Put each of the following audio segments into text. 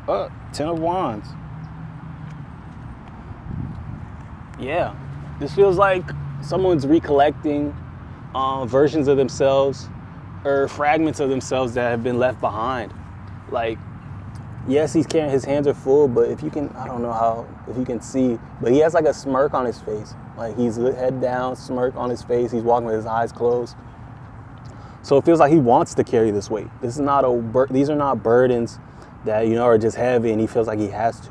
Ten of Wands. Yeah, this feels like someone's recollecting versions of themselves or fragments of themselves that have been left behind. Like, yes, his hands are full, but if you can, I don't know if you can see, but he has like a smirk on his face. Like, he's head down, smirk on his face. He's walking with his eyes closed. So it feels like he wants to carry this weight. These are not burdens that, are just heavy and he feels like he has to.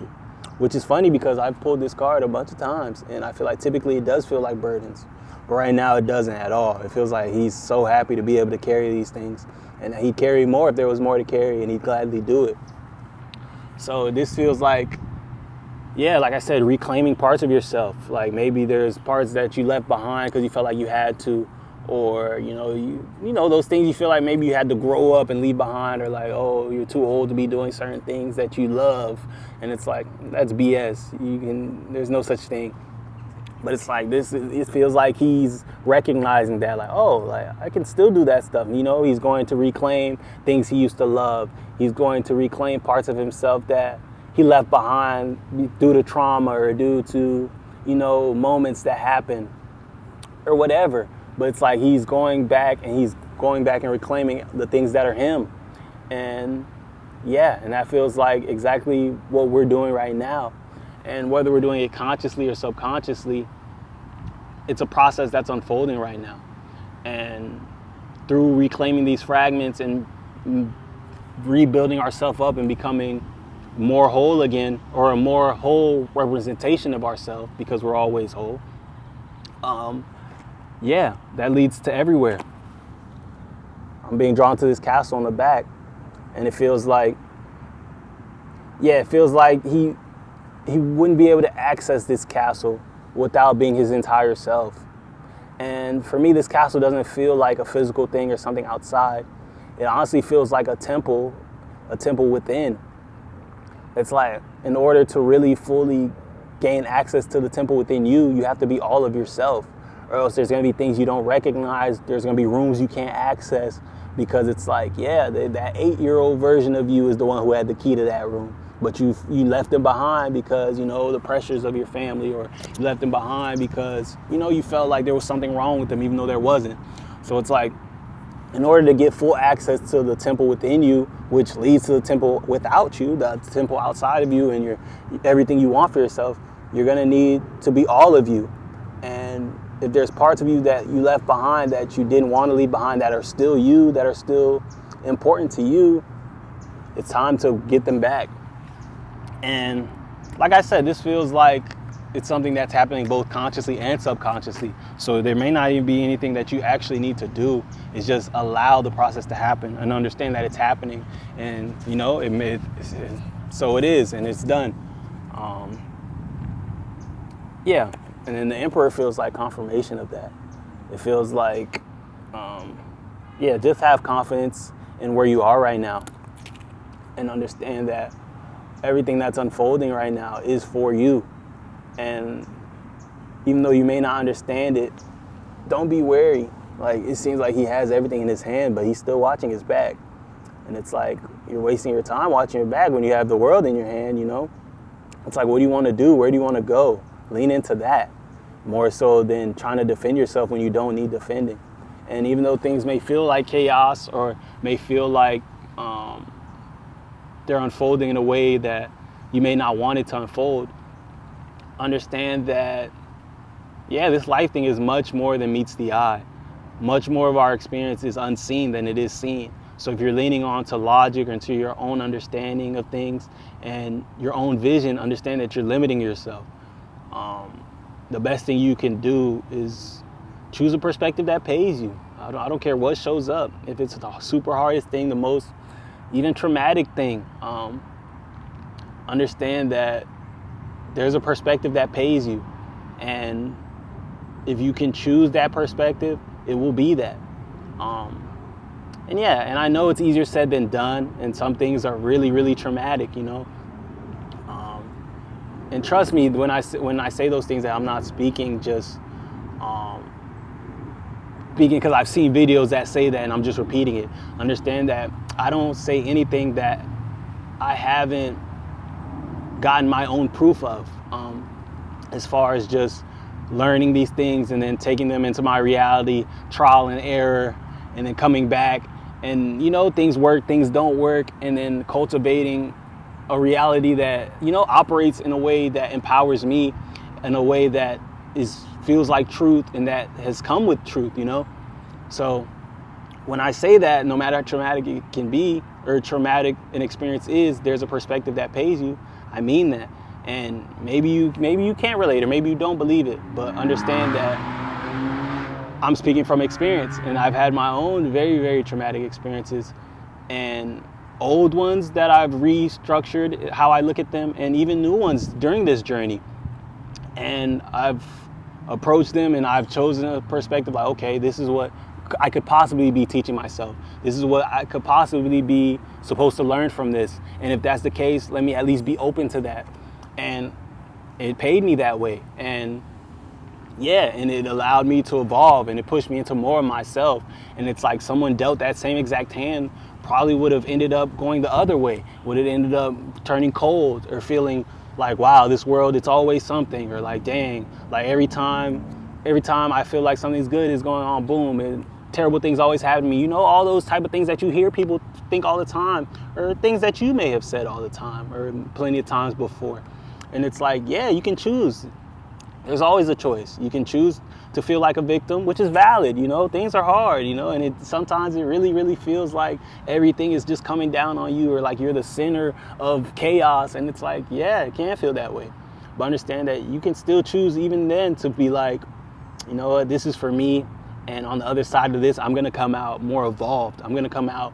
Which is funny because I've pulled this card a bunch of times and I feel like typically it does feel like burdens. But right now it doesn't at all. It feels like he's so happy to be able to carry these things. And he'd carry more if there was more to carry, and he'd gladly do it. So this feels like, yeah, like I said, reclaiming parts of yourself. Like maybe there's parts that you left behind because you felt like you had to, or those things you feel like maybe you had to grow up and leave behind, or like, oh, you're too old to be doing certain things that you love, and it's like, that's BS. There's no such thing. But it's like it feels like he's recognizing that, like, oh, like I can still do that stuff. He's going to reclaim things he used to love. He's going to reclaim parts of himself that he left behind due to trauma or due to, moments that happen or whatever. But it's like he's going back and reclaiming the things that are him. And yeah, and that feels like exactly what we're doing right now. And whether we're doing it consciously or subconsciously, it's a process that's unfolding right now. And through reclaiming these fragments and rebuilding ourselves up and becoming more whole again, or a more whole representation of ourselves, because we're always whole, yeah, that leads to everywhere. I'm being drawn to this castle on the back, and it feels like he wouldn't be able to access this castle without being his entire self. And for me, this castle doesn't feel like a physical thing or something outside. It honestly feels like a temple within. It's like, in order to really fully gain access to the temple within you, you have to be all of yourself, or else there's going to be things you don't recognize. There's going to be rooms you can't access, because it's like, yeah, that 8-year-old version of you is the one who had the key to that room. But you left them behind because, the pressures of your family, or you left them behind because, you felt like there was something wrong with them, even though there wasn't. So it's like, in order to get full access to the temple within you, which leads to the temple without you, the temple outside of you and everything you want for yourself, you're going to need to be all of you. And if there's parts of you that you left behind that you didn't want to leave behind, that are still you, that are still important to you, it's time to get them back. And like I said, this feels like it's something that's happening both consciously and subconsciously. So there may not even be anything that you actually need to do. It's just allow the process to happen and understand that it's happening. And, so it is, and it's done. Yeah. And then the Emperor feels like confirmation of that. It feels like, just have confidence in where you are right now, and understand that everything that's unfolding right now is for you. And even though you may not understand it, don't be wary. Like, it seems like he has everything in his hand, but he's still watching his back. And it's like, you're wasting your time watching your back when you have the world in your hand, It's like, what do you want to do? Where do you want to go? Lean into that more so than trying to defend yourself when you don't need defending. And even though things may feel like chaos, or may feel like they're unfolding in a way that you may not want it to unfold, understand that, this life thing is much more than meets the eye. Much more of our experience is unseen than it is seen. So if you're leaning on to logic or into your own understanding of things and your own vision, understand that you're limiting yourself. The best thing you can do is choose a perspective that pays you. I don't care what shows up. If it's the super hardest thing, the most even traumatic thing, understand that there's a perspective that pays you. And if you can choose that perspective, it will be that. And I know it's easier said than done, and some things are really, really traumatic, And trust me, when I say those things, that I'm not speaking just speaking because I've seen videos that say that and I'm just repeating it. Understand that I don't say anything that I haven't gotten my own proof of, as far as just learning these things and then taking them into my reality, trial and error, and then coming back and, things work, things don't work, and then cultivating a reality that, operates in a way that empowers me, in a way that feels like truth and that has come with truth, So when I say that, no matter how traumatic it can be or traumatic an experience is, there's a perspective that pays you. I mean that. And maybe you can't relate, or maybe you don't believe it, but understand that I'm speaking from experience, and I've had my own very, very traumatic experiences, and old ones that I've restructured how I look at them, and even new ones during this journey. And I've approached them and I've chosen a perspective like, okay, this is what I could possibly be teaching myself. This is what I could possibly be supposed to learn from this. And if that's the case, let me at least be open to that. And it paid me that way. And and it allowed me to evolve, and it pushed me into more of myself. And it's like someone dealt that same exact hand probably would have ended up going the other way, would have ended up turning cold or feeling like, wow, this world, it's always something, or like, dang, like every time I feel like something's good is going on, boom, and terrible things always happen to me. All those type of things that you hear people think all the time, or things that you may have said all the time or plenty of times before. And it's like, yeah, you can choose. There's always a choice. You can choose to feel like a victim, which is valid. Things are hard, and sometimes it really, really feels like everything is just coming down on you, or like you're the center of chaos. And it's like, yeah, it can feel that way. But understand that you can still choose even then to be like, you know what, this is for me. And on the other side of this, I'm going to come out more evolved. I'm going to come out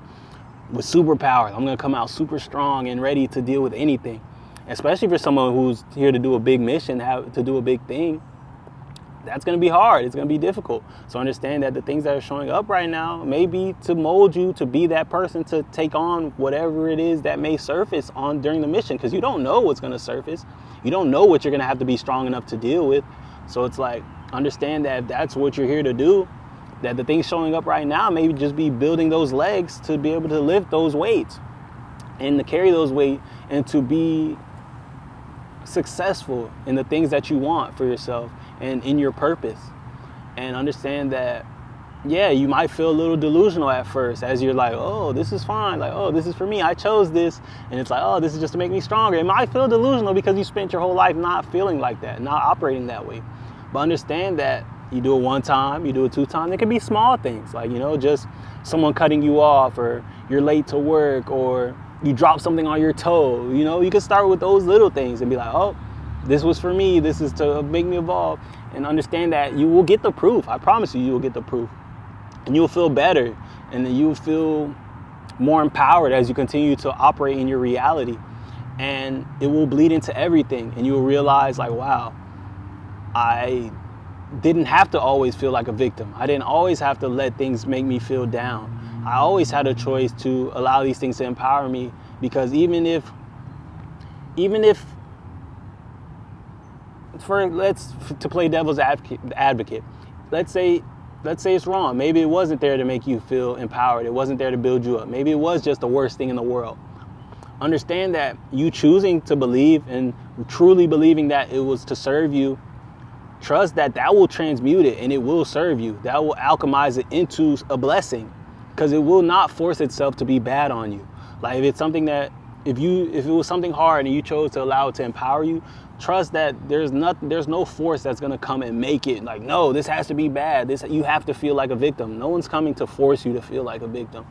with superpowers. I'm going to come out super strong and ready to deal with anything. Especially for someone who's here to do a big mission, to do a big thing. That's going to be hard. It's going to be difficult. So understand that the things that are showing up right now may be to mold you to be that person to take on whatever it is that may surface during the mission, because you don't know what's going to surface. You don't know what you're going to have to be strong enough to deal with. So it's like, understand that if that's what you're here to do, that the things showing up right now may just be building those legs to be able to lift those weights and to carry those weights and to be successful in the things that you want for yourself and in your purpose. And understand that, yeah, you might feel a little delusional at first as you're like, oh, this is fine. Like, oh, this is for me. I chose this. And it's like, oh, this is just to make me stronger. It might feel delusional because you spent your whole life not feeling like that, not operating that way. But understand that you do it one time, you do it 2 times. It could be small things like, just someone cutting you off, or you're late to work, or you drop something on your toe. You can start with those little things and be like, oh, this was for me. This is to make me evolve. And understand that you will get the proof. I promise you will get the proof. And you'll feel better. And then you'll feel more empowered as you continue to operate in your reality. And it will bleed into everything. And you'll realize like, wow, I didn't have to always feel like a victim. I didn't always have to let things make me feel down. I always had a choice to allow these things to empower me, because even if to play devil's advocate, let's say it's wrong. Maybe it wasn't there to make you feel empowered. It wasn't there to build you up. Maybe it was just the worst thing in the world. Understand that you choosing to believe and truly believing that it was to serve you, trust that will transmute it and it will serve you. That will alchemize it into a blessing, because it will not force itself to be bad on you. Like if it's something that, if it was something hard and you chose to allow it to empower you, trust that there's no force that's gonna come and make it like, no, this has to be bad. You have to feel like a victim. No one's coming to force you to feel like a victim.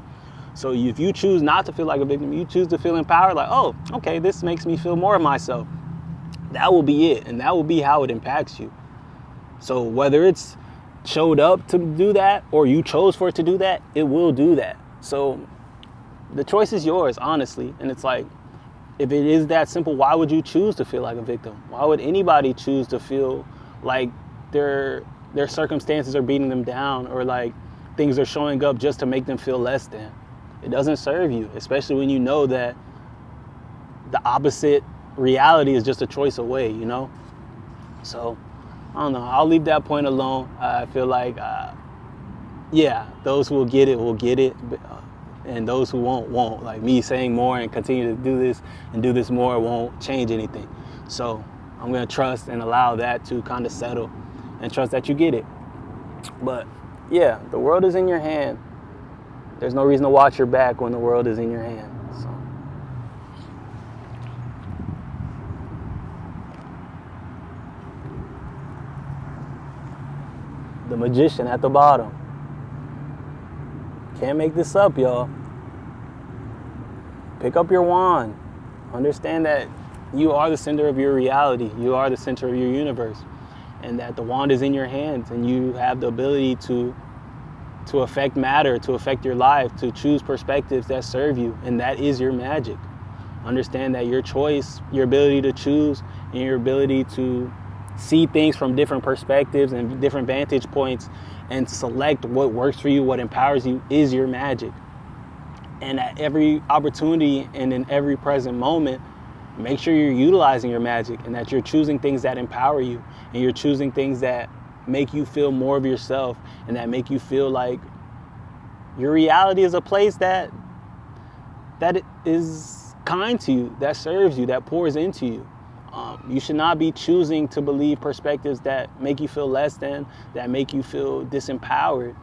So if you choose not to feel like a victim, you choose to feel empowered, like, oh, okay, this makes me feel more of myself. That will be it, and that will be how it impacts you. So whether it's showed up to do that or you chose for it to do that, it will do that. So the choice is yours, honestly. And it's like, if it is that simple, why would you choose to feel like a victim? Why would anybody choose to feel like their circumstances are beating them down, or like things are showing up just to make them feel less than? It doesn't serve you, especially when you know that the opposite reality is just a choice away, So I don't know. I'll leave that point alone. I feel like, those who will get it will get it. and those who won't. Like me saying more and continue to do this and do this more won't change anything. So I'm gonna trust and allow that to kind of settle and trust that you get it. But yeah, the world is in your hand. There's no reason to watch your back when the world is in your hand. So the magician at the bottom. Can't make this up, y'all. Pick up your wand. Understand that you are the center of your reality. You are the center of your universe. And that the wand is in your hands and you have the ability to affect matter, to affect your life, to choose perspectives that serve you. And that is your magic. Understand that your choice, your ability to choose, and your ability to see things from different perspectives and different vantage points and select what works for you, what empowers you, is your magic. And at every opportunity and in every present moment, make sure you're utilizing your magic and that you're choosing things that empower you and you're choosing things that make you feel more of yourself and that make you feel like your reality is a place that is kind to you, that serves you, that pours into you. You should not be choosing to believe perspectives that make you feel less than, that make you feel disempowered.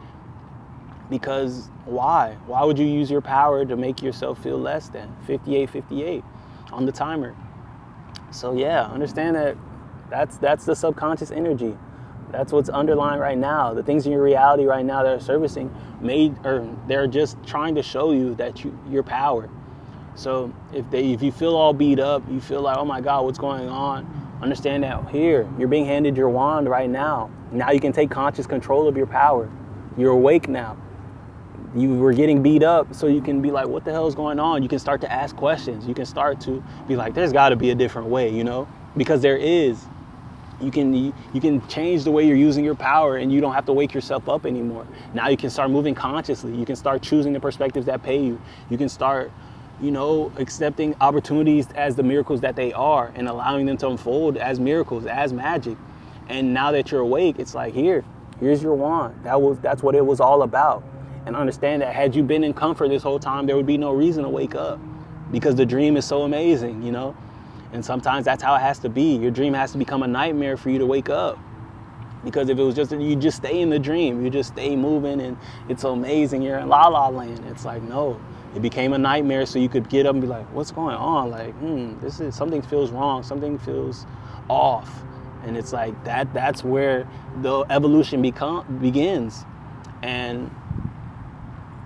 Because why? Why would you use your power to make yourself feel less than? 58 on the timer. So yeah, understand that that's the subconscious energy. That's what's underlying right now. The things in your reality right now that are servicing they're just trying to show you that your power. So if you feel all beat up, you feel like, oh my God, what's going on? Understand that here, you're being handed your wand right now. Now you can take conscious control of your power. You're awake now. You were getting beat up, so you can be like, what the hell is going on? You can start to ask questions. You can start to be like, there's got to be a different way, because there is. You can change the way you're using your power and you don't have to wake yourself up anymore. Now you can start moving consciously. You can start choosing the perspectives that pay you. You can start accepting opportunities as the miracles that they are and allowing them to unfold as miracles, as magic. And now that you're awake, it's like, here's your wand. That's what it was all about. And understand that had you been in comfort this whole time, there would be no reason to wake up because the dream is so amazing, And sometimes that's how it has to be. Your dream has to become a nightmare for you to wake up. Because if it was you just stay in the dream, you just stay moving and it's amazing, you're in la la land. It's like, no. It became a nightmare so you could get up and be like, what's going on? Like, something feels wrong. Something feels off. And it's like that's where the evolution begins. And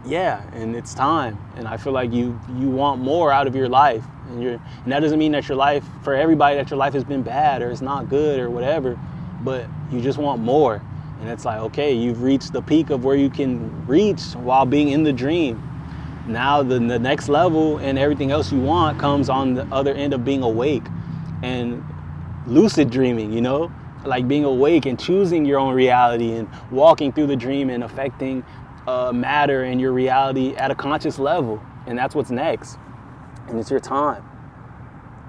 yeah, and it's time. And I feel like you want more out of your life. And that doesn't mean that your life, for everybody, that your life has been bad or it's not good or whatever, but you just want more. And it's like, okay, you've reached the peak of where you can reach while being in the dream. Now the next level and everything else you want comes on the other end of being awake and lucid dreaming, like being awake and choosing your own reality and walking through the dream and affecting matter and your reality at a conscious level. And that's what's next. And it's your time.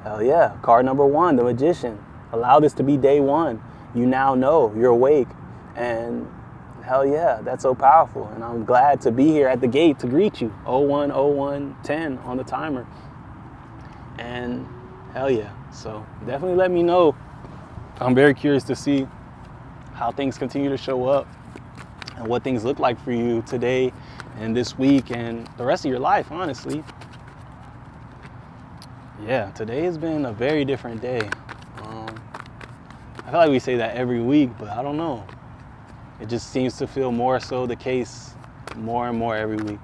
Hell yeah. Card number 1, the magician. Allow this to be day 1. You now know you're awake. And hell yeah, that's so powerful. And I'm glad to be here at the gate to greet you. 010110 on the timer. And hell yeah. So definitely let me know. I'm very curious to see how things continue to show up and what things look like for you today and this week and the rest of your life, honestly. Yeah, today has been a very different day. I feel like we say that every week, but I don't know. It just seems to feel more so the case more and more every week.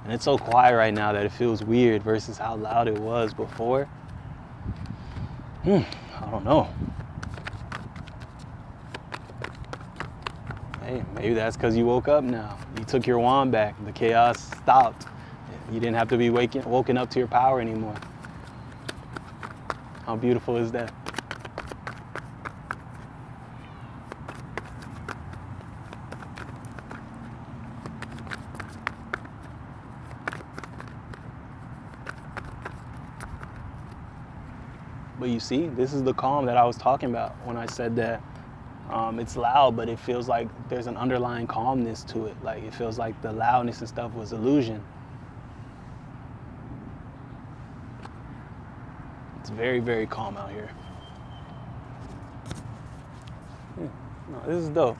And it's so quiet right now that it feels weird versus how loud it was before. I don't know. Hey, maybe that's because you woke up now. You took your wand back. The chaos stopped. You didn't have to be woken up to your power anymore. How beautiful is that? But you see, this is the calm that I was talking about when I said that It's loud, but it feels like there's an underlying calmness to it. Like it feels like the loudness and stuff was illusion. It's very, very calm out here. Yeah, no, this is dope.